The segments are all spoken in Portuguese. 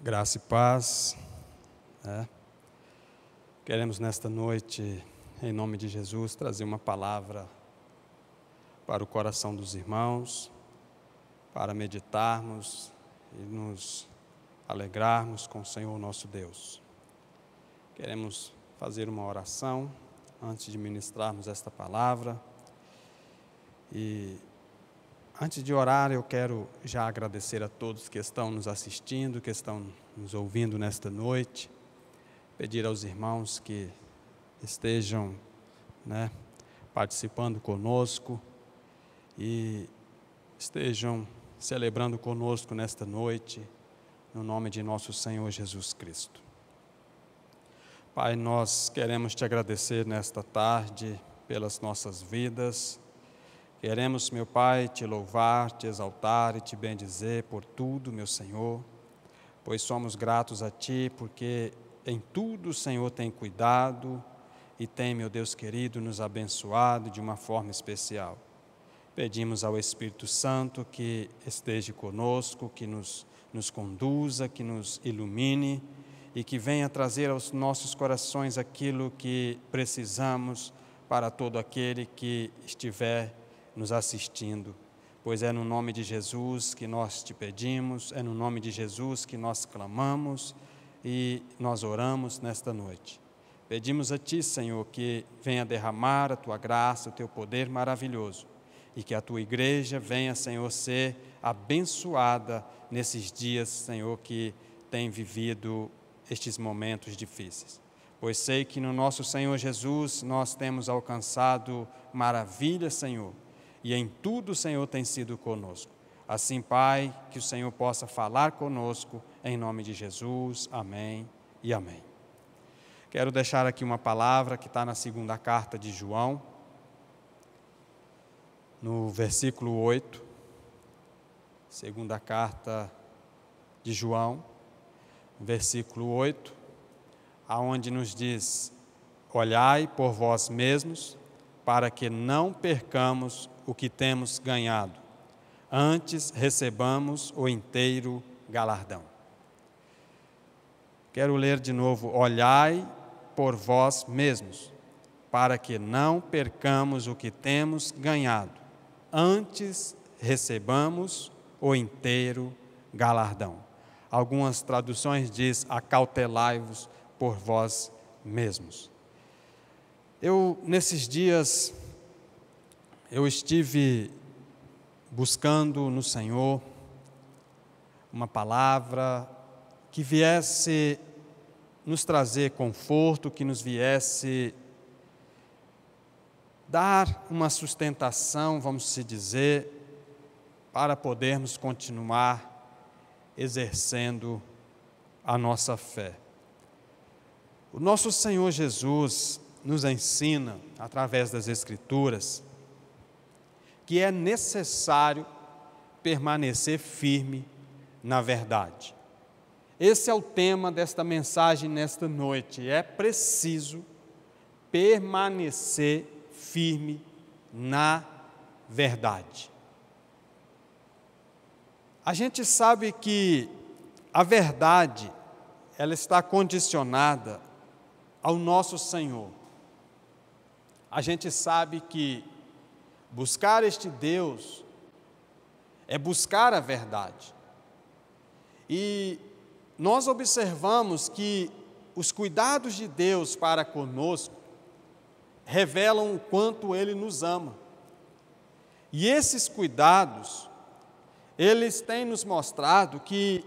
Graça e paz. Queremos nesta noite, em nome de Jesus, trazer uma palavra para o coração dos irmãos, para meditarmos e nos alegrarmos com o Senhor nosso Deus. Queremos fazer uma oração antes de ministrarmos esta palavra. E antes de orar, eu quero já agradecer a todos que estão nos assistindo, que estão nos ouvindo nesta noite. Pedir aos irmãos que estejam participando conosco e estejam celebrando conosco nesta noite, no nome de nosso Senhor Jesus Cristo. Pai, nós queremos te agradecer nesta tarde pelas nossas vidas. Queremos, meu Pai, te louvar, te exaltar e te bendizer por tudo, meu Senhor, pois somos gratos a Ti, porque em tudo o Senhor tem cuidado e tem, meu Deus querido, nos abençoado de uma forma especial. Pedimos ao Espírito Santo que esteja conosco, que nos conduza, que nos ilumine e que venha trazer aos nossos corações aquilo que precisamos para todo aquele que estiver nos assistindo, pois é no nome de Jesus que nós te pedimos, é no nome de Jesus que nós clamamos e nós oramos nesta noite. Pedimos a Ti, Senhor, que venha derramar a Tua graça, o Teu poder maravilhoso e que a Tua igreja venha, Senhor, ser abençoada nesses dias, Senhor, que tem vivido estes momentos difíceis. Pois sei que no nosso Senhor Jesus nós temos alcançado maravilha, Senhor, e em tudo o Senhor tem sido conosco. Assim, Pai, que o Senhor possa falar conosco, em nome de Jesus. Amém e amém. Quero deixar aqui uma palavra que está na segunda carta de João, no versículo 8. Segunda carta de João, versículo 8, aonde nos diz: olhai por vós mesmos, para que não percamos o que temos ganhado, antes recebamos o inteiro galardão. Quero ler de novo: olhai por vós mesmos, para que não percamos o que temos ganhado, antes recebamos o inteiro galardão. Algumas traduções diz: acautelai-vos por vós mesmos. Nesses dias, eu estive buscando no Senhor uma palavra que viesse nos trazer conforto, que nos viesse dar uma sustentação, vamos se dizer, para podermos continuar exercendo a nossa fé. O nosso Senhor Jesus nos ensina, através das Escrituras, que é necessário permanecer firme na verdade. Esse é o tema desta mensagem nesta noite. É preciso permanecer firme na verdade. A gente sabe que a verdade, ela está condicionada ao nosso Senhor. A gente sabe que buscar este Deus é buscar a verdade. E nós observamos que os cuidados de Deus para conosco revelam o quanto Ele nos ama. E esses cuidados, eles têm nos mostrado que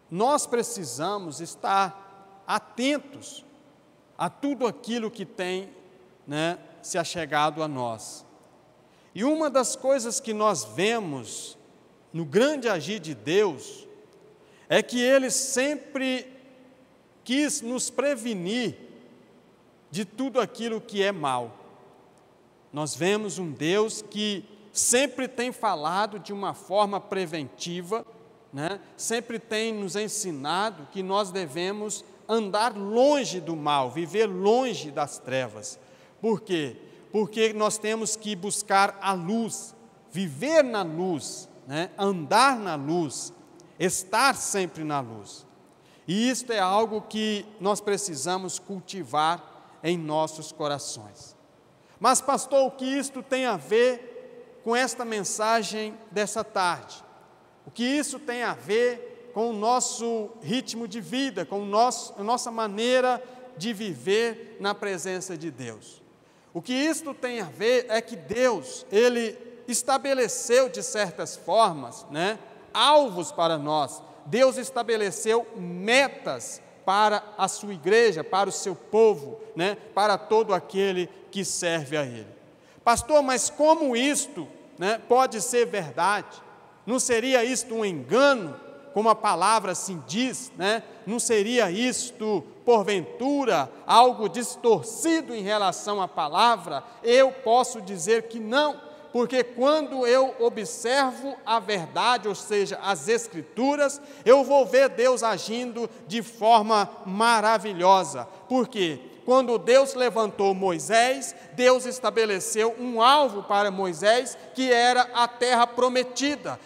nós precisamos estar atentos a tudo aquilo que tem se achegado a nós. E uma das coisas que nós vemos no grande agir de Deus é que Ele sempre quis nos prevenir de tudo aquilo que é mal. Nós vemos um Deus que sempre tem falado de uma forma preventiva, sempre tem nos ensinado que nós devemos andar longe do mal, viver longe das trevas. Por quê? Porque nós temos que buscar a luz, viver na luz, andar na luz, estar sempre na luz. E isto é algo que nós precisamos cultivar em nossos corações. Mas, pastor, o que isto tem a ver com esta mensagem dessa tarde? O que isso tem a ver com o nosso ritmo de vida, com a nossa maneira de viver na presença de Deus? O que isto tem a ver é que Deus, Ele estabeleceu de certas formas, alvos para nós. Deus estabeleceu metas para a sua igreja, para o seu povo, para todo aquele que serve a Ele. Pastor, mas como isto pode ser verdade? Não seria isto um engano, como a palavra assim diz, Não seria isto, porventura, algo distorcido em relação à palavra? Eu posso dizer que não, porque quando eu observo a verdade, ou seja, as Escrituras, eu vou ver Deus agindo de forma maravilhosa. Por quê? Quando Deus levantou Moisés, Deus estabeleceu um alvo para Moisés, que era a terra prometida.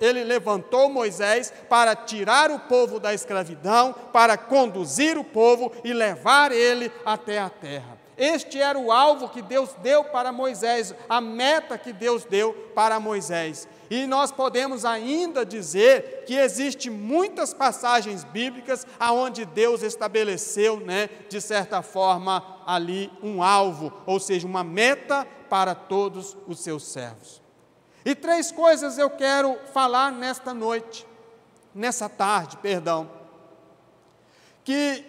Ele levantou Moisés para tirar o povo da escravidão, para conduzir o povo e levar ele até a terra. Este era o alvo que Deus deu para Moisés, a meta que Deus deu para Moisés. E nós podemos ainda dizer que existem muitas passagens bíblicas onde Deus estabeleceu, de certa forma, ali um alvo, ou seja, uma meta para todos os seus servos. E 3 coisas eu quero falar nessa tarde, que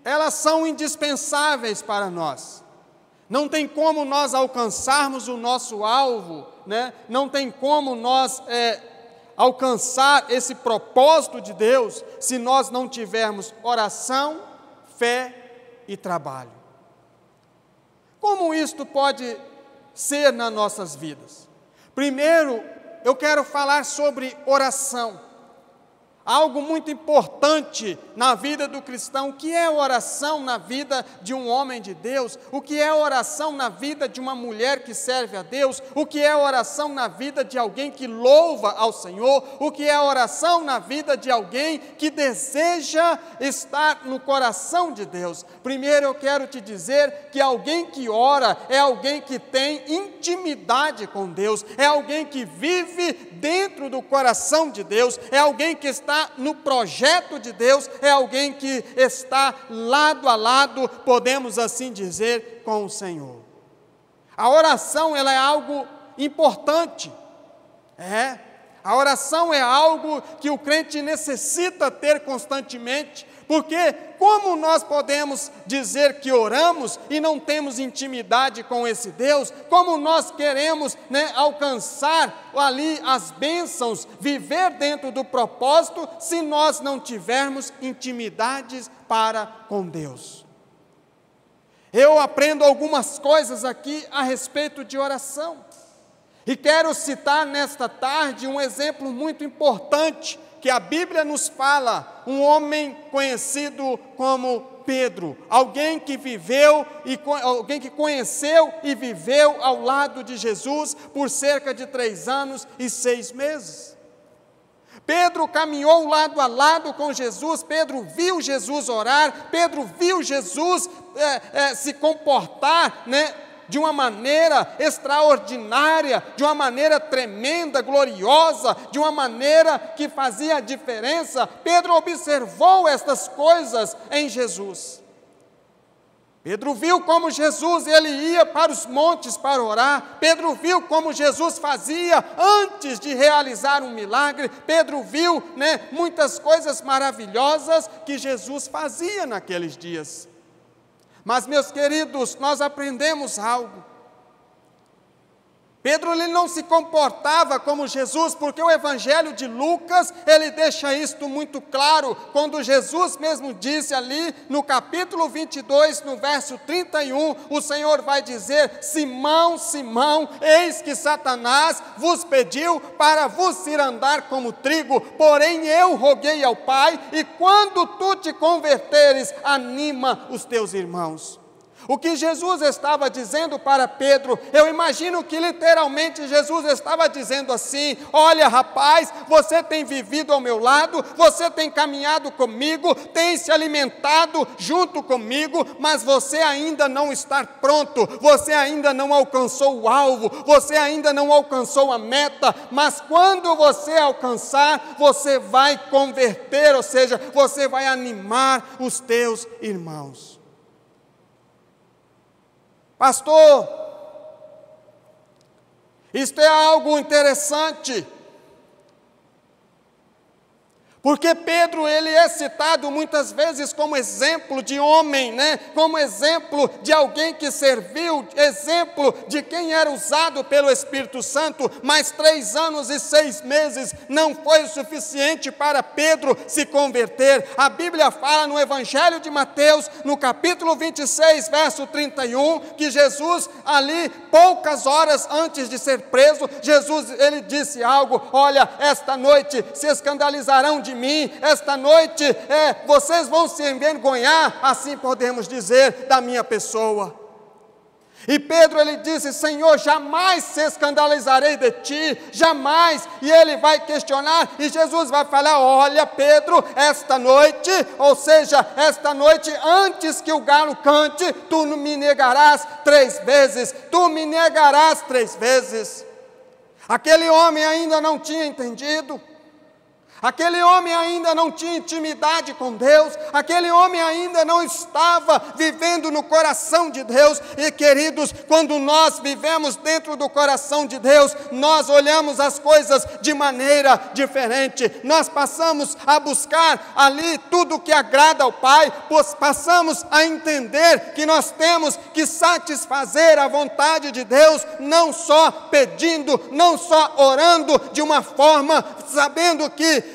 elas são indispensáveis para nós. Não tem como nós alcançarmos o nosso alvo, não tem como nós alcançar esse propósito de Deus, se nós não tivermos oração, fé e trabalho. Como isto pode ser nas nossas vidas? Primeiro, eu quero falar sobre oração. Algo muito importante na vida do cristão. O que é oração na vida de um homem de Deus? O que é oração na vida de uma mulher que serve a Deus? O que é oração na vida de alguém que louva ao Senhor? O que é oração na vida de alguém que deseja estar no coração de Deus? Primeiro eu quero te dizer que alguém que ora é alguém que tem intimidade com Deus, é alguém que vive dentro do coração de Deus, é alguém que está no projeto de Deus, é alguém que está lado a lado, podemos assim dizer, com o Senhor. A oração, ela é algo importante, a oração é algo que o crente necessita ter constantemente, porque como nós podemos dizer que oramos e não temos intimidade com esse Deus? Como nós queremos alcançar ali as bênçãos, viver dentro do propósito, se nós não tivermos intimidades para com Deus? Eu aprendo algumas coisas aqui a respeito de oração. E quero citar nesta tarde um exemplo muito importante que a Bíblia nos fala, um homem conhecido como Pedro, alguém que conheceu e viveu ao lado de Jesus por cerca de 3 anos e 6 meses. Pedro caminhou lado a lado com Jesus, Pedro viu Jesus orar, Pedro viu Jesus se comportar, de uma maneira extraordinária, de uma maneira tremenda, gloriosa, de uma maneira que fazia a diferença. Pedro observou estas coisas em Jesus. Pedro viu como Jesus, ele ia para os montes para orar. Pedro viu como Jesus fazia antes de realizar um milagre. Pedro viu, muitas coisas maravilhosas que Jesus fazia naqueles dias. Mas, meus queridos, nós aprendemos algo. Pedro ele não se comportava como Jesus, porque o Evangelho de Lucas, ele deixa isto muito claro, quando Jesus mesmo disse ali, no capítulo 22, no verso 31, o Senhor vai dizer: Simão, Simão, eis que Satanás vos pediu para vos ir andar como trigo, porém eu roguei ao Pai, e quando tu te converteres, anima os teus irmãos. O que Jesus estava dizendo para Pedro, eu imagino que literalmente Jesus estava dizendo assim: olha rapaz, você tem vivido ao meu lado, você tem caminhado comigo, tem se alimentado junto comigo, mas você ainda não está pronto, você ainda não alcançou o alvo, você ainda não alcançou a meta, mas quando você alcançar, você vai converter, ou seja, você vai animar os teus irmãos. Pastor, isto é algo interessante, porque Pedro, ele é citado muitas vezes como exemplo de homem, né? Como exemplo de alguém que serviu, exemplo de quem era usado pelo Espírito Santo, mas 3 anos e 6 meses não foi o suficiente para Pedro se converter. A Bíblia fala no Evangelho de Mateus, no capítulo 26, verso 31, que Jesus ali, poucas horas antes de ser preso, Jesus, ele disse algo: olha, esta noite se escandalizarão de mim, esta noite vocês vão se envergonhar, assim podemos dizer, da minha pessoa. E Pedro, ele disse: Senhor, jamais se escandalizarei de ti, jamais. E ele vai questionar, e Jesus vai falar: olha Pedro, esta noite, ou seja, esta noite antes que o galo cante, tu me negarás 3 vezes, tu me negarás 3 vezes. Aquele homem ainda não tinha entendido, aquele homem ainda não tinha intimidade com Deus, aquele homem ainda não estava vivendo no coração de Deus. E queridos, quando nós vivemos dentro do coração de Deus, nós olhamos as coisas de maneira diferente, nós passamos a buscar ali tudo que agrada ao Pai, pois passamos a entender que nós temos que satisfazer a vontade de Deus, não só pedindo, não só orando de uma forma, sabendo que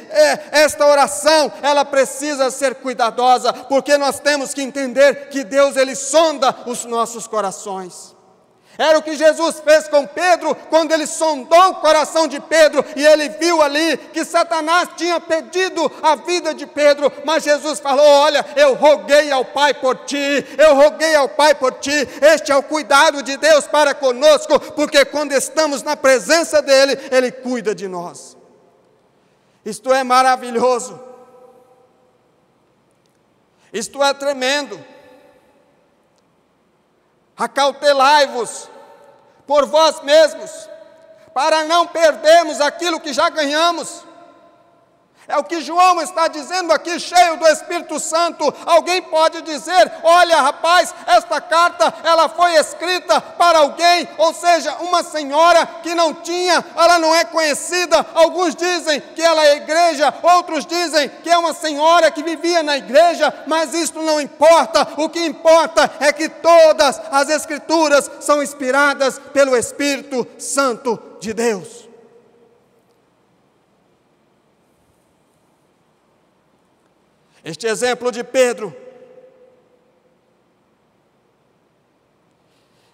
esta oração, ela precisa ser cuidadosa, porque nós temos que entender que Deus, ele sonda os nossos corações. Era o que Jesus fez com Pedro, quando ele sondou o coração de Pedro, e ele viu ali que Satanás tinha pedido a vida de Pedro, mas Jesus falou: olha, eu roguei ao Pai por ti, eu roguei ao Pai por ti. Este é o cuidado de Deus para conosco, porque quando estamos na presença dele, ele cuida de nós. Isto é maravilhoso, isto é tremendo. Acautelai-vos por vós mesmos, para não perdermos aquilo que já ganhamos. É o que João está dizendo aqui, cheio do Espírito Santo. Alguém pode dizer: olha rapaz, esta carta, ela foi escrita para alguém, ou seja, uma senhora que não tinha, ela não é conhecida. Alguns dizem que ela é igreja, outros dizem que é uma senhora que vivia na igreja, mas isto não importa. O que importa é que todas as Escrituras são inspiradas pelo Espírito Santo de Deus. Este exemplo de Pedro,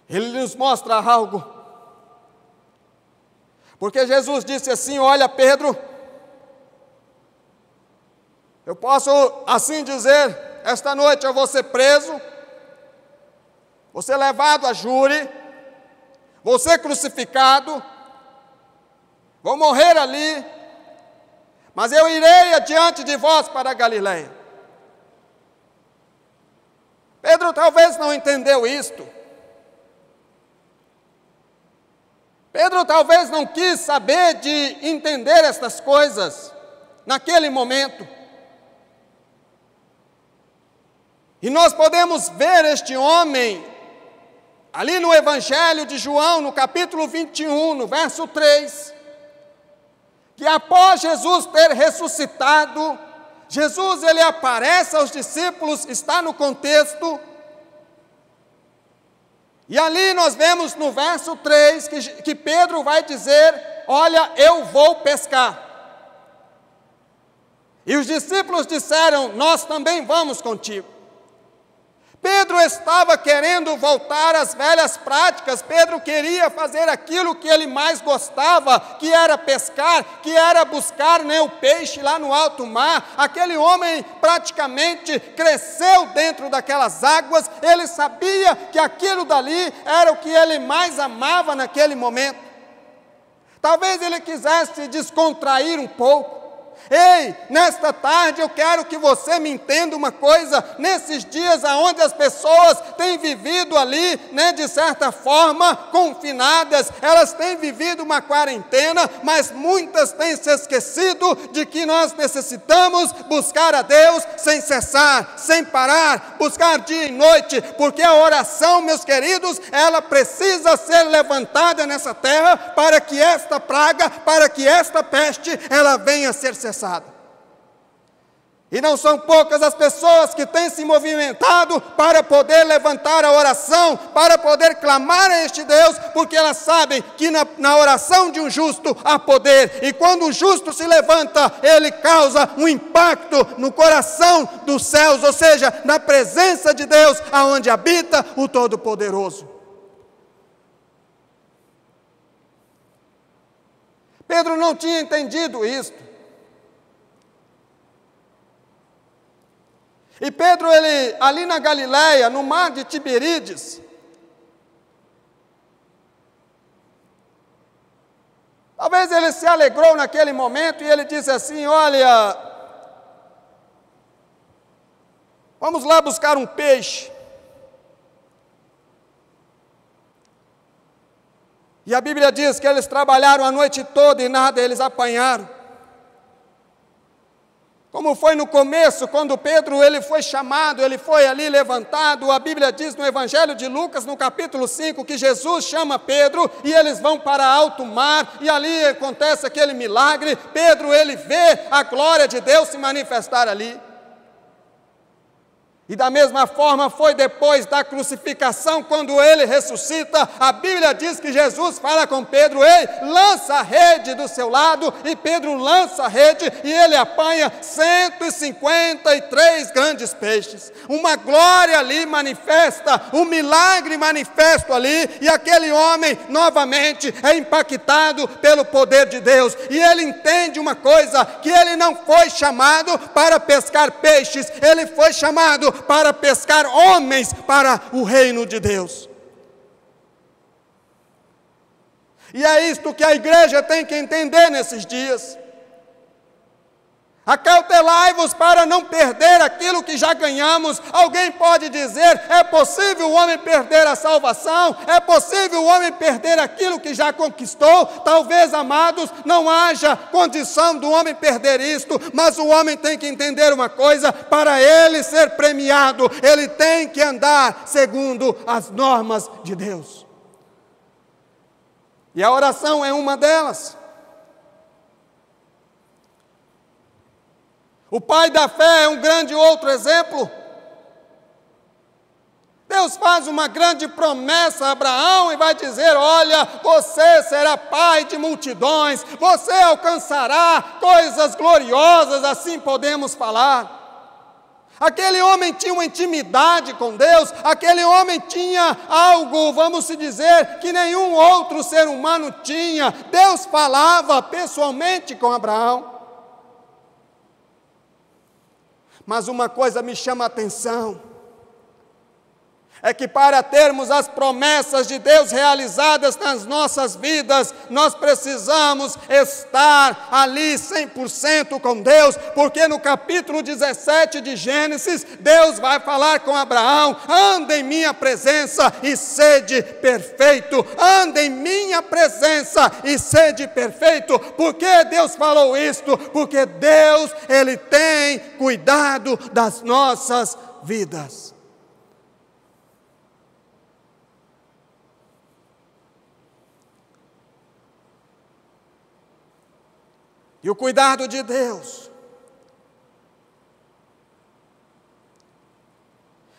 ele nos mostra algo, porque Jesus disse assim: olha Pedro, eu posso assim dizer, esta noite eu vou ser preso, vou ser levado a júri, vou ser crucificado, vou morrer ali, mas eu irei adiante de vós para a Galileia. Pedro talvez não entendeu isto. Pedro talvez não quis saber de entender estas coisas naquele momento. E nós podemos ver este homem ali no Evangelho de João, no capítulo 21, no verso 3, que após Jesus ter ressuscitado, Jesus, ele aparece aos discípulos, está no contexto, e ali nós vemos no verso 3 que Pedro vai dizer: olha, eu vou pescar. E os discípulos disseram: nós também vamos contigo. Pedro estava querendo voltar às velhas práticas, Pedro queria fazer aquilo que ele mais gostava, que era pescar, que era buscar o peixe lá no alto mar. Aquele homem praticamente cresceu dentro daquelas águas, ele sabia que aquilo dali era o que ele mais amava naquele momento. Talvez ele quisesse descontrair um pouco. Ei, nesta tarde eu quero que você me entenda uma coisa: nesses dias onde as pessoas têm vivido ali, de certa forma, confinadas, elas têm vivido uma quarentena, mas muitas têm se esquecido de que nós necessitamos buscar a Deus sem cessar, sem parar, buscar dia e noite, porque a oração, meus queridos, ela precisa ser levantada nessa terra para que esta praga, para que esta peste, ela venha a ser cessada. E não são poucas as pessoas que têm se movimentado para poder levantar a oração, para poder clamar a este Deus, porque elas sabem que na oração de um justo há poder, e quando o justo se levanta, ele causa um impacto no coração dos céus, ou seja, na presença de Deus, aonde habita o Todo-Poderoso. Pedro não tinha entendido isto. E Pedro, ele, ali na Galileia, no mar de Tiberíades, talvez ele se alegrou naquele momento e ele disse assim: olha, vamos lá buscar um peixe. E a Bíblia diz que eles trabalharam a noite toda e nada eles apanharam. Como foi no começo, quando Pedro ele foi chamado, ele foi ali levantado, a Bíblia diz no Evangelho de Lucas, no capítulo 5, que Jesus chama Pedro e eles vão para alto mar, e ali acontece aquele milagre. Pedro ele vê a glória de Deus se manifestar ali. E da mesma forma foi depois da crucificação, quando ele ressuscita, a Bíblia diz que Jesus fala com Pedro: ei, lança a rede do seu lado, e Pedro lança a rede, e ele apanha 153 grandes peixes. Uma glória ali manifesta, um milagre manifesto ali, e aquele homem novamente é impactado pelo poder de Deus, e ele entende uma coisa, que ele não foi chamado para pescar peixes, ele foi chamado para pescar homens para o reino de Deus. E é isto que a igreja tem que entender nesses dias. Acautelai-vos para não perder aquilo que já ganhamos. Alguém pode dizer: é possível o homem perder a salvação? É possível o homem perder aquilo que já conquistou? Talvez, amados, não haja condição do homem perder isto, mas o homem tem que entender uma coisa: para ele ser premiado, ele tem que andar segundo as normas de Deus. E a oração é uma delas. O pai da fé é um grande outro exemplo. Deus faz uma grande promessa a Abraão e vai dizer: olha, você será pai de multidões, você alcançará coisas gloriosas, assim podemos falar. Aquele homem tinha uma intimidade com Deus, aquele homem tinha algo, vamos dizer, que nenhum outro ser humano tinha. Deus falava pessoalmente com Abraão. Mas uma coisa me chama a atenção, é que para termos as promessas de Deus realizadas nas nossas vidas, nós precisamos estar ali 100% com Deus, porque no capítulo 17 de Gênesis, Deus vai falar com Abraão: anda em minha presença e sede perfeito, anda em minha presença e sede perfeito. Por que Deus falou isto? Porque Deus, Ele tem cuidado das nossas vidas. E o cuidado de Deus,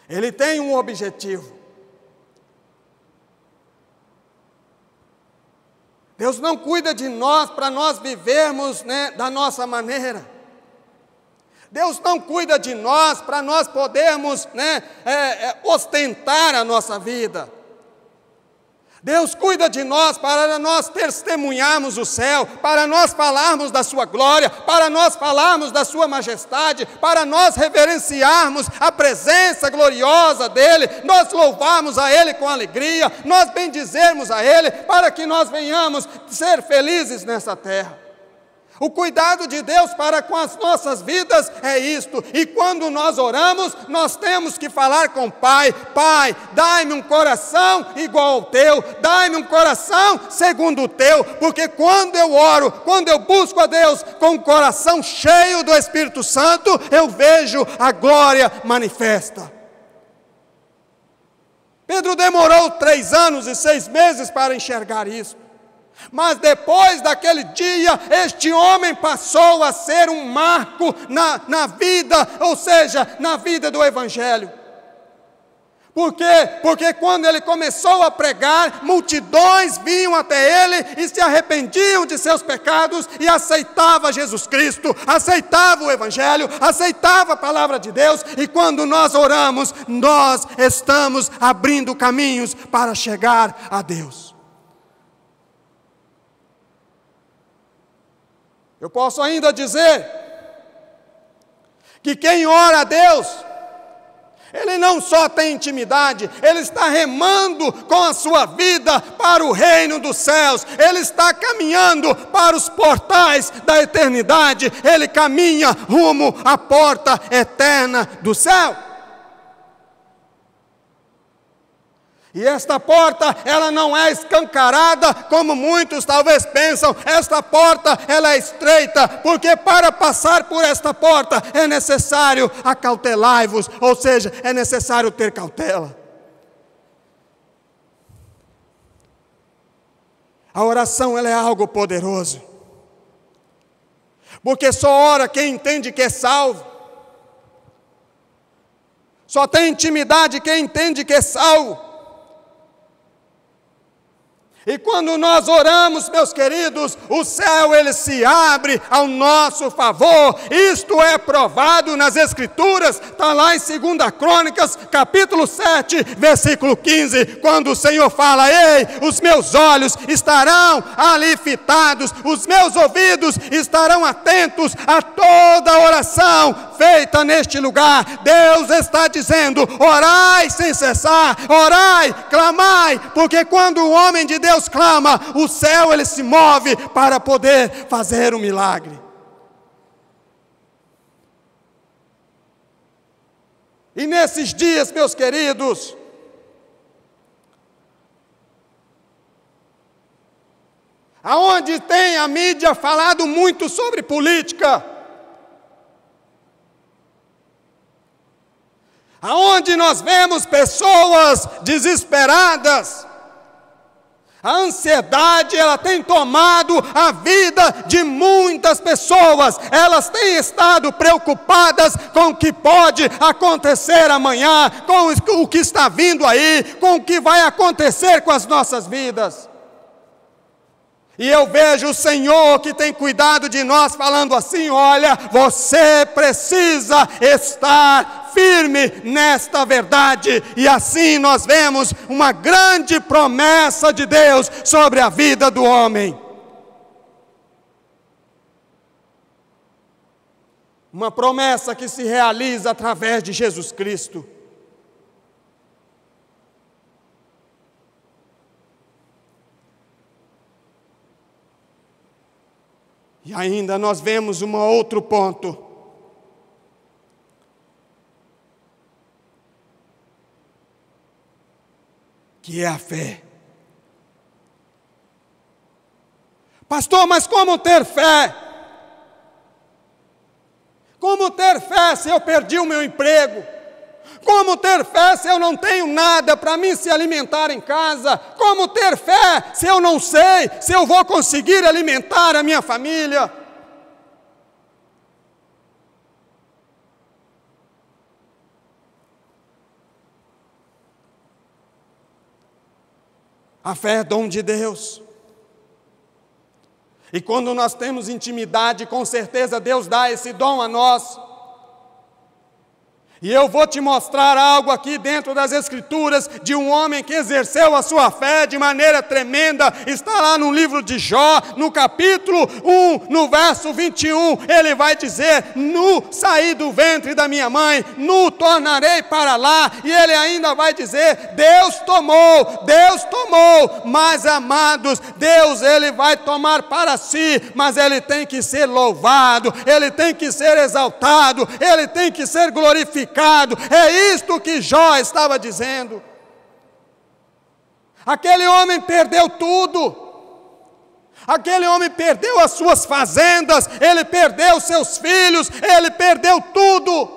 ele tem um objetivo. Deus não cuida de nós para nós vivermos, da nossa maneira. Deus não cuida de nós para nós podermos ostentar a nossa vida. Deus cuida de nós para nós testemunharmos o céu, para nós falarmos da sua glória, para nós falarmos da sua majestade, para nós reverenciarmos a presença gloriosa dEle, nós louvarmos a Ele com alegria, nós bendizermos a Ele, para que nós venhamos ser felizes nessa terra. O cuidado de Deus para com as nossas vidas é isto, e quando nós oramos, nós temos que falar com o Pai: Pai, dai-me um coração igual ao teu, dai-me um coração segundo o teu, porque quando eu oro, quando eu busco a Deus com o coração cheio do Espírito Santo, eu vejo a glória manifesta. Pedro demorou 3 anos e 6 meses para enxergar isso. Mas depois daquele dia, este homem passou a ser um marco na vida, ou seja, na vida do Evangelho. Por quê? Porque quando ele começou a pregar, multidões vinham até ele e se arrependiam de seus pecados e aceitavam Jesus Cristo, aceitavam o Evangelho, aceitavam a palavra de Deus. E quando nós oramos, nós estamos abrindo caminhos para chegar a Deus. Eu posso ainda dizer que quem ora a Deus, ele não só tem intimidade, ele está remando com a sua vida para o reino dos céus, ele está caminhando para os portais da eternidade, ele caminha rumo à porta eterna do céu. E esta porta, ela não é escancarada, como muitos talvez pensam. Esta porta, ela é estreita, porque para passar por esta porta, é necessário acautelai-vos, ou seja, é necessário ter cautela. A oração, ela é algo poderoso, porque só ora quem entende que é salvo. Só tem intimidade quem entende que é salvo. E quando nós oramos, meus queridos, o céu ele se abre ao nosso favor. Isto é provado nas Escrituras, está lá em 2 Crônicas, capítulo 7, versículo 15, quando o Senhor fala: ei, os meus olhos estarão ali fitados, os meus ouvidos estarão atentos a toda oração feita neste lugar. Deus está dizendo: orai sem cessar, orai, clamai, porque quando o homem de Deus clama, o céu ele se move para poder fazer um milagre. E nesses dias, meus queridos, aonde tem a mídia falado muito sobre política, aonde nós vemos pessoas desesperadas, a ansiedade, ela tem tomado a vida de muitas pessoas. Elas têm estado preocupadas com o que pode acontecer amanhã, com o que está vindo aí, com o que vai acontecer com as nossas vidas. E eu vejo o Senhor que tem cuidado de nós falando assim: olha, você precisa estar firme nesta verdade. E assim nós vemos uma grande promessa de Deus sobre a vida do homem. Uma promessa que se realiza através de Jesus Cristo. E ainda nós vemos um outro ponto. Que é a fé. Pastor, mas como ter fé? Como ter fé se eu perdi o meu emprego? Como ter fé se eu não tenho nada para mim se alimentar em casa? Como ter fé se eu não sei se eu vou conseguir alimentar a minha família? A fé é dom de Deus. E quando nós temos intimidade, com certeza Deus dá esse dom a nós. E eu vou te mostrar algo aqui dentro das Escrituras de um homem que exerceu a sua fé de maneira tremenda. Está lá no livro de Jó, no capítulo 1, no verso 21. Ele vai dizer: nu saí do ventre da minha mãe, nu tornarei para lá. E ele ainda vai dizer: Deus tomou. Mas amados, Deus ele vai tomar para si, mas ele tem que ser louvado, ele tem que ser exaltado, ele tem que ser glorificado. É isto que Jó estava dizendo. Aquele homem perdeu tudo. Aquele homem perdeu as suas fazendas, ele perdeu seus filhos, ele perdeu tudo.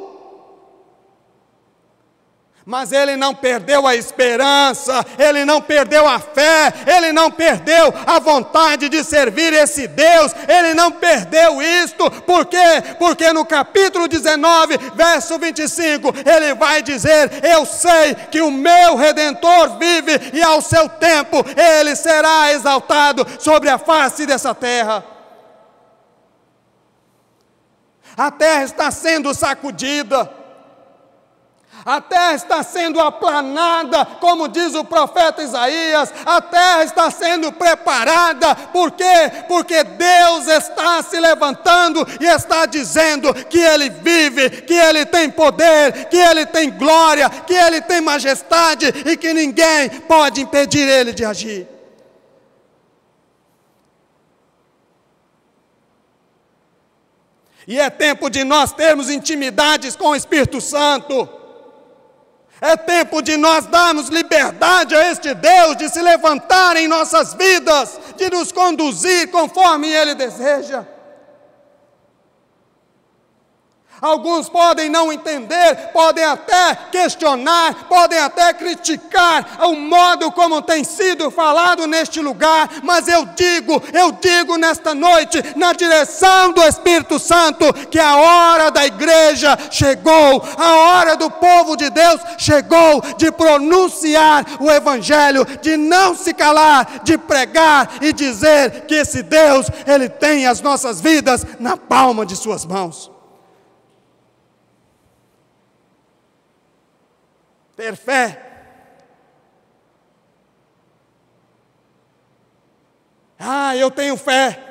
Mas ele não perdeu a esperança, ele não perdeu a fé, ele não perdeu a vontade de servir esse Deus, ele não perdeu isto. Por quê? Porque no capítulo 19, verso 25, ele vai dizer: eu sei que o meu Redentor vive e ao seu tempo ele será exaltado sobre a face dessa terra. A terra está sendo sacudida. A terra está sendo aplanada, como diz o profeta Isaías. A terra está sendo preparada. Por quê? Porque Deus está se levantando e está dizendo que Ele vive, que Ele tem poder, que Ele tem glória, que Ele tem majestade e que ninguém pode impedir Ele de agir. E é tempo de nós termos intimidades com o Espírito Santo. É tempo de nós darmos liberdade a este Deus de se levantar em nossas vidas, de nos conduzir conforme Ele deseja. Alguns podem não entender, podem até questionar, podem até criticar o modo como tem sido falado neste lugar, mas eu digo nesta noite, na direção do Espírito Santo, que a hora da igreja chegou, a hora do povo de Deus chegou de pronunciar o Evangelho, de não se calar, de pregar e dizer que esse Deus, Ele tem as nossas vidas na palma de suas mãos. Ter fé. Eu tenho fé.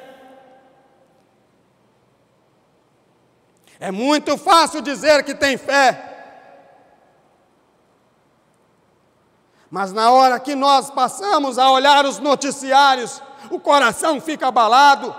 É muito fácil dizer que tem fé. Mas na hora que nós passamos a olhar os noticiários, o coração fica abalado.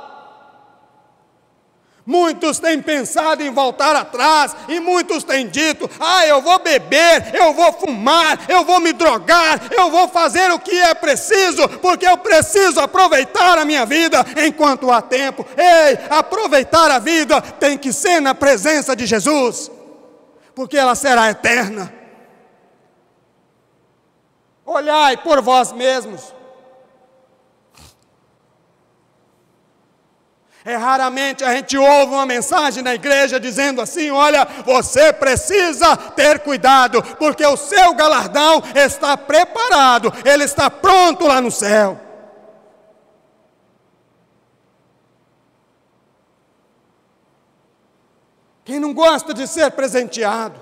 Muitos têm pensado em voltar atrás, e muitos têm dito: eu vou beber, eu vou fumar, eu vou me drogar, eu vou fazer o que é preciso, porque eu preciso aproveitar a minha vida enquanto há tempo. Ei, aproveitar a vida tem que ser na presença de Jesus, porque ela será eterna. Olhai por vós mesmos. Raramente a gente ouve uma mensagem na igreja dizendo assim: olha, você precisa ter cuidado, porque o seu galardão está preparado, ele está pronto lá no céu. Quem não gosta de ser presenteado?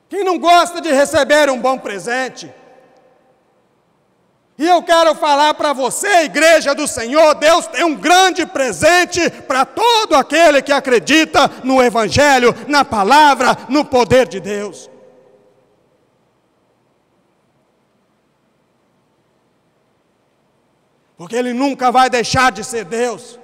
Quem não gosta de receber um bom presente? E eu quero falar para você, igreja do Senhor, Deus tem um grande presente para todo aquele que acredita no Evangelho, na palavra, no poder de Deus. Porque Ele nunca vai deixar de ser Deus.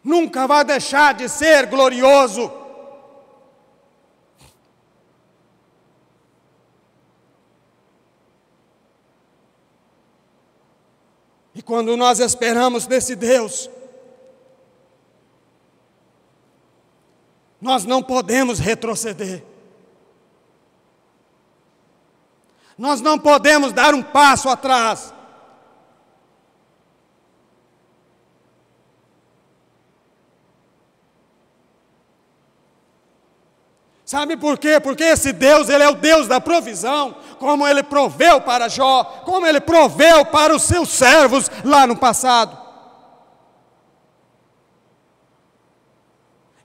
Nunca vai deixar de ser glorioso. E quando nós esperamos desse Deus, nós não podemos retroceder. Nós não podemos dar um passo atrás. Sabe por quê? Porque esse Deus, Ele é o Deus da provisão, como Ele proveu para Jó, como Ele proveu para os seus servos lá no passado.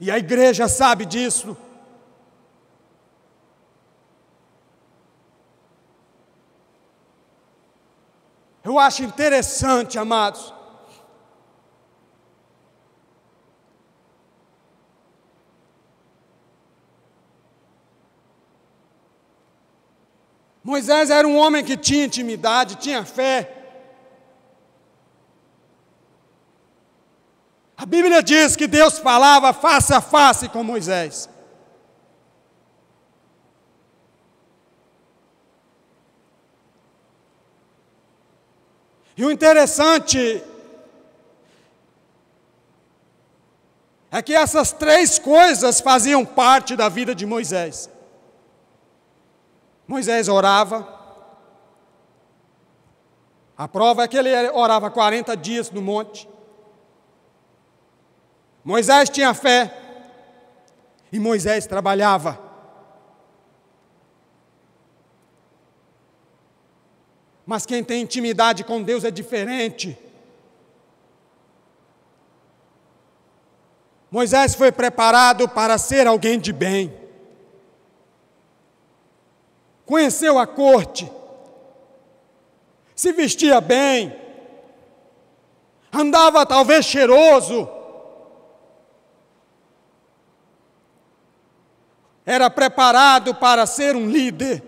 E a igreja sabe disso. Eu acho interessante, amados, Moisés era um homem que tinha intimidade, tinha fé. A Bíblia diz que Deus falava face a face com Moisés. E o interessante é que essas três coisas faziam parte da vida de Moisés. Moisés orava. A prova é que ele orava 40 dias no monte. Moisés tinha fé. E Moisés trabalhava. Mas quem tem intimidade com Deus é diferente. Moisés foi preparado para ser alguém de bem. Conheceu a corte, se vestia bem, andava talvez cheiroso, era preparado para ser um líder.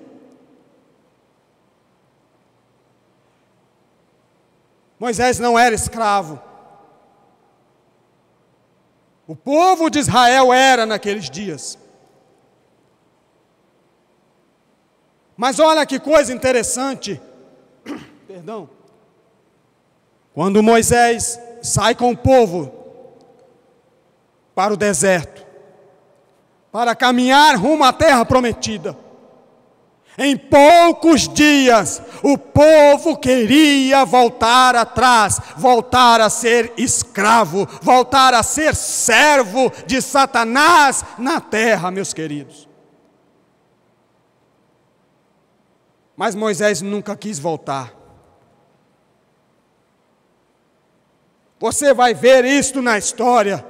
Moisés não era escravo. O povo de Israel era naqueles dias. Mas olha que coisa interessante. Perdão. Quando Moisés sai com o povo para o deserto, para caminhar rumo à terra prometida, em poucos dias, o povo queria voltar atrás, voltar a ser escravo, voltar a ser servo de Satanás na terra, meus queridos. Mas Moisés nunca quis voltar. Você vai ver isto na história.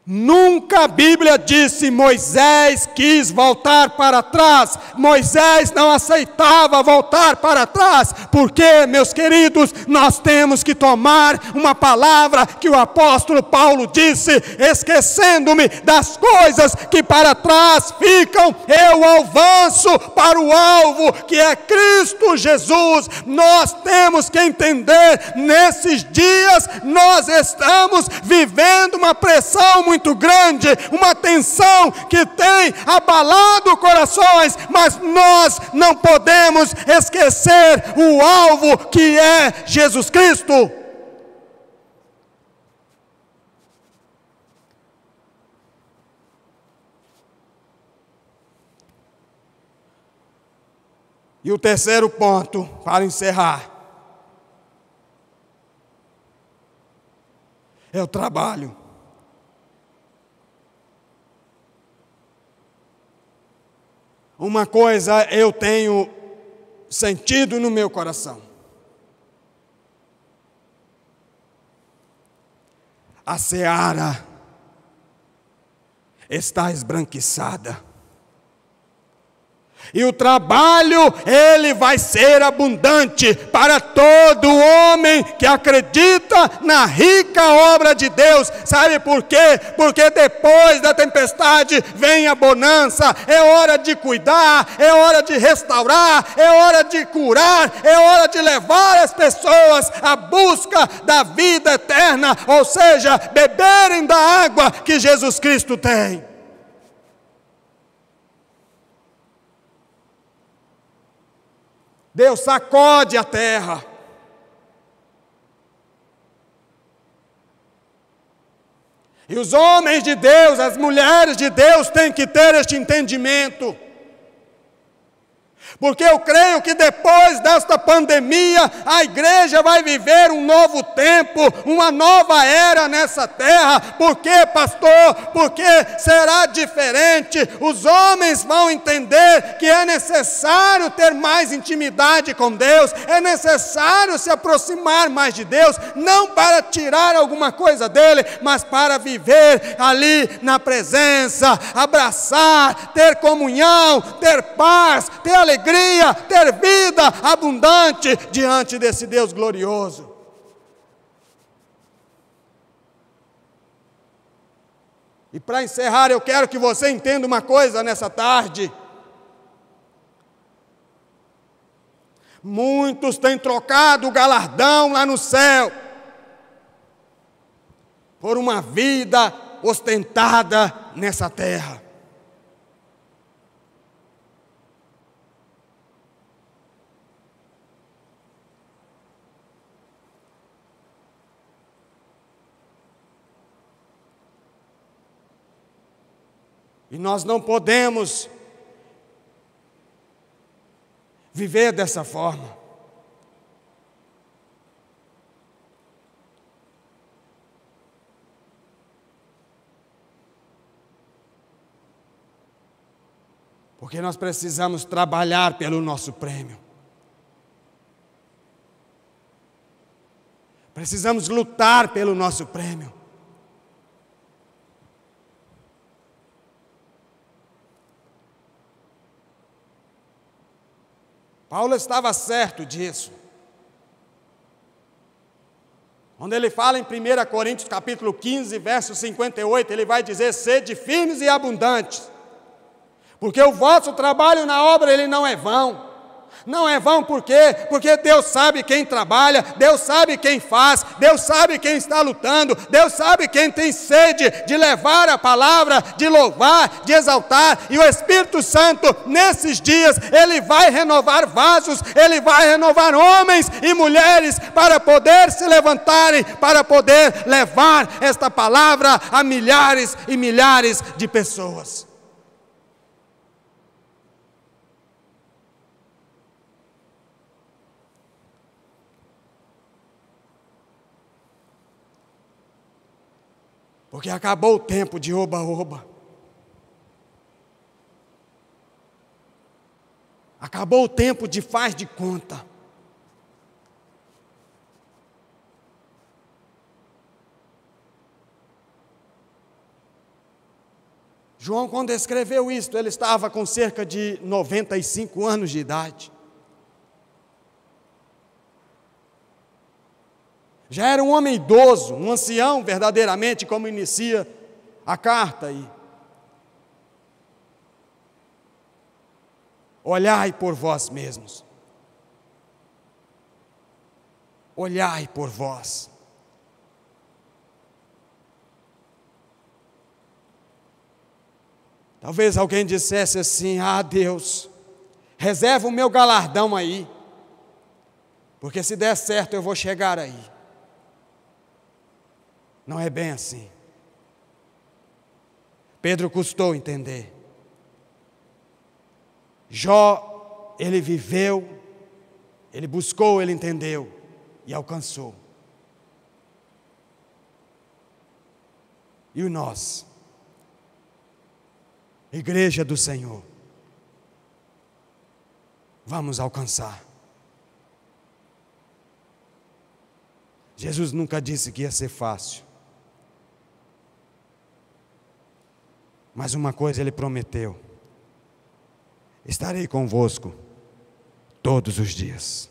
Nunca a Bíblia disse Moisés quis voltar para trás. Moisés não aceitava voltar para trás. Porque, meus queridos, nós temos que tomar uma palavra que o apóstolo Paulo disse: esquecendo-me das coisas que para trás ficam, eu avanço para o alvo, que é Cristo Jesus. Nós temos que entender, nesses dias nós estamos vivendo uma pressão muito grande, uma tensão que tem abalado corações, mas nós não podemos esquecer o alvo, que é Jesus Cristo. E o terceiro ponto, para encerrar, é o trabalho. Uma coisa eu tenho sentido no meu coração: a seara está esbranquiçada. E o trabalho, ele vai ser abundante para todo homem que acredita na rica obra de Deus. Sabe por quê? Porque depois da tempestade vem a bonança. É hora de cuidar, é hora de restaurar, é hora de curar, é hora de levar as pessoas à busca da vida eterna, ou seja, beberem da água que Jesus Cristo tem. Deus sacode a terra. E os homens de Deus, as mulheres de Deus têm que ter este entendimento. Porque eu creio que depois desta pandemia, a igreja vai viver um novo tempo, uma nova era nessa terra. Por quê, pastor? Porque será diferente. Os homens vão entender que é necessário ter mais intimidade com Deus, é necessário se aproximar mais de Deus, não para tirar alguma coisa dele, mas para viver ali na presença, abraçar, ter comunhão, ter paz, ter alegria, ter vida abundante diante desse Deus glorioso. E para encerrar, eu quero que você entenda uma coisa nessa tarde. Muitos têm trocado o galardão lá no céu por uma vida ostentada nessa terra. E nós não podemos viver dessa forma. Porque nós precisamos trabalhar pelo nosso prêmio. Precisamos lutar pelo nosso prêmio. Paulo estava certo disso. Quando ele fala em 1 Coríntios capítulo 15, verso 58, ele vai dizer: sede firmes e abundantes, porque o vosso trabalho na obra ele não é vão. Não é vão por quê? Porque Deus sabe quem trabalha, Deus sabe quem faz, Deus sabe quem está lutando, Deus sabe quem tem sede de levar a palavra, de louvar, de exaltar. E o Espírito Santo, nesses dias, Ele vai renovar vasos, Ele vai renovar homens e mulheres para poder se levantarem, para poder levar esta palavra a milhares e milhares de pessoas. Porque acabou o tempo de oba-oba. Acabou o tempo de faz de conta. João, quando escreveu isto, ele estava com cerca de 95 anos de idade. Já era um homem idoso, um ancião verdadeiramente, como inicia a carta aí. Olhai por vós mesmos. Olhai por vós. Talvez alguém dissesse assim: ah, Deus, reserva o meu galardão aí, porque se der certo eu vou chegar aí. Não é bem assim. Pedro custou entender. Jó, ele viveu, ele buscou, ele entendeu e alcançou. E o nós, Igreja do Senhor, vamos alcançar. Jesus nunca disse que ia ser fácil. Mas uma coisa Ele prometeu: estarei convosco todos os dias.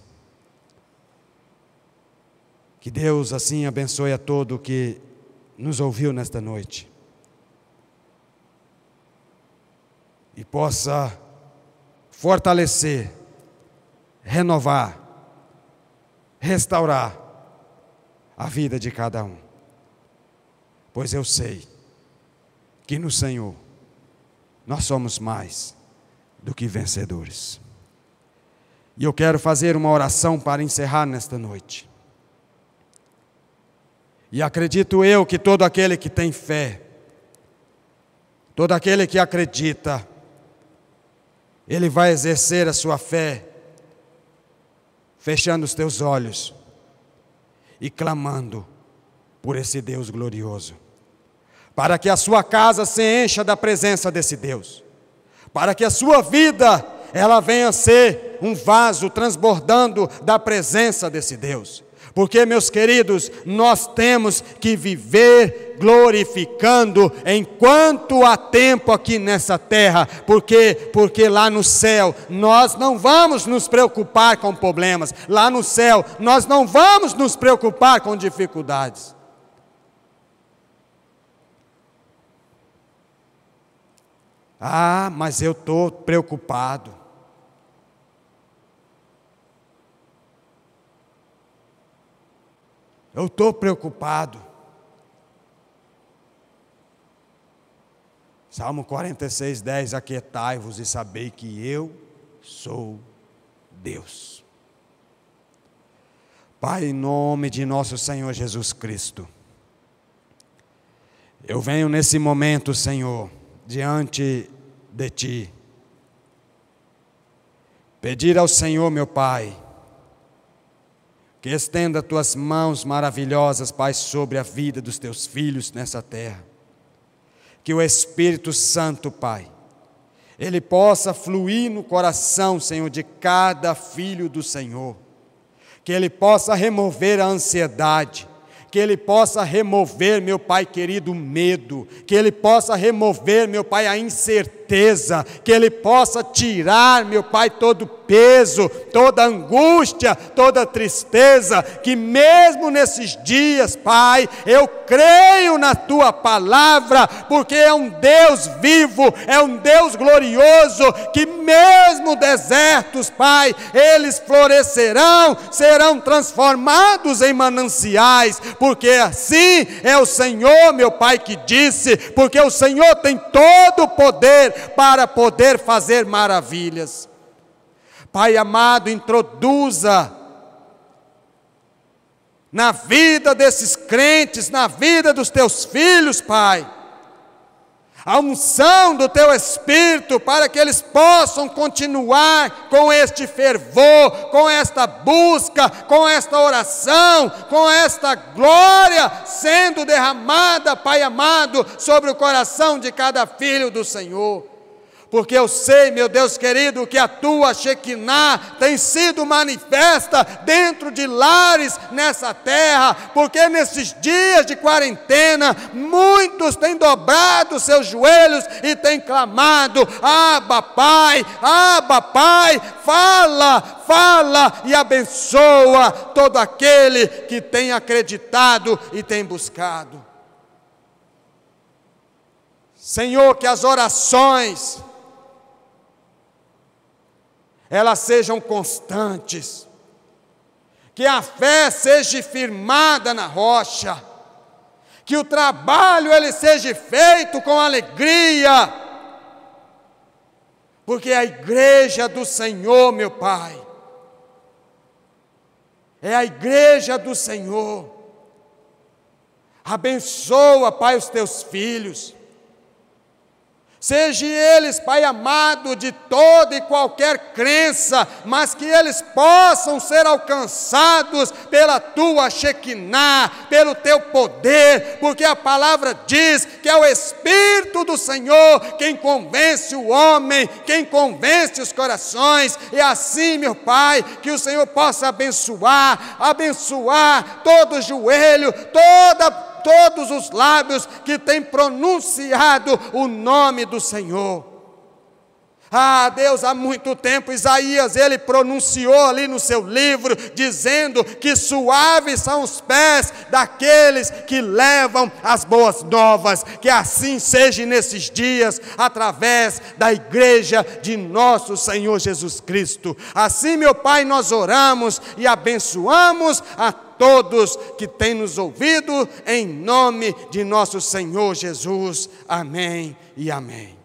Que Deus assim abençoe a todo que nos ouviu nesta noite. E possa fortalecer, renovar, restaurar a vida de cada um. Pois eu sei que no Senhor nós somos mais do que vencedores. E eu quero fazer uma oração para encerrar nesta noite. E acredito eu que todo aquele que tem fé, todo aquele que acredita, ele vai exercer a sua fé, fechando os teus olhos e clamando por esse Deus glorioso, para que a sua casa se encha da presença desse Deus, para que a sua vida, ela venha ser um vaso transbordando da presença desse Deus. Porque, meus queridos, nós temos que viver glorificando enquanto há tempo aqui nessa terra. Porque lá no céu nós não vamos nos preocupar com problemas. Lá no céu nós não vamos nos preocupar com dificuldades. Ah, mas eu estou preocupado. Eu estou preocupado. Salmo 46, 10. Aquietai-vos e sabei que eu sou Deus. Pai, em nome de nosso Senhor Jesus Cristo, eu venho nesse momento, Senhor, diante de Ti, pedir ao Senhor, meu Pai, que estenda tuas mãos maravilhosas, Pai, sobre a vida dos teus filhos nessa terra. Que o Espírito Santo, Pai, ele possa fluir no coração, Senhor, de cada filho do Senhor. Que ele possa remover a ansiedade. Que ele possa remover, meu Pai querido, o medo. Que ele possa remover, meu Pai, a incerteza. Que ele possa tirar, meu Pai, todo peso, toda angústia, toda tristeza. Que mesmo nesses dias, Pai, eu creio na Tua palavra, porque é um Deus vivo, é um Deus glorioso, que mesmo desertos, Pai, eles florescerão, serão transformados em mananciais, porque assim é o Senhor, meu Pai, que disse, porque o Senhor tem todo o poder para poder fazer maravilhas. Pai amado, introduza na vida desses crentes, na vida dos teus filhos, Pai, a unção do teu Espírito, para que eles possam continuar com este fervor, com esta busca, com esta oração, com esta glória sendo derramada, Pai amado, sobre o coração de cada filho do Senhor. Porque eu sei, meu Deus querido, que a Tua Shekinah tem sido manifesta dentro de lares nessa terra, porque nesses dias de quarentena, muitos têm dobrado seus joelhos e têm clamado: Abba Pai, fala e abençoa todo aquele que tem acreditado e tem buscado. Senhor, que as orações elas sejam constantes, que a fé seja firmada na rocha, que o trabalho ele seja feito com alegria, porque a igreja do Senhor, meu Pai, é a igreja do Senhor. Abençoa, Pai, os teus filhos. Seja eles, Pai amado, de toda e qualquer crença, mas que eles possam ser alcançados pela Tua Shekinah, pelo Teu poder, porque a palavra diz que é o Espírito do Senhor quem convence o homem, quem convence os corações. E assim, meu Pai, que o Senhor possa abençoar todo joelho, todos os lábios que têm pronunciado o nome do Senhor. Ah, Deus, há muito tempo Isaías, ele pronunciou ali no seu livro, dizendo que suaves são os pés daqueles que levam as boas novas. Que assim seja nesses dias, através da igreja de nosso Senhor Jesus Cristo. Assim, meu Pai, nós oramos e abençoamos a todos que têm nos ouvido, em nome de nosso Senhor Jesus. Amém e amém.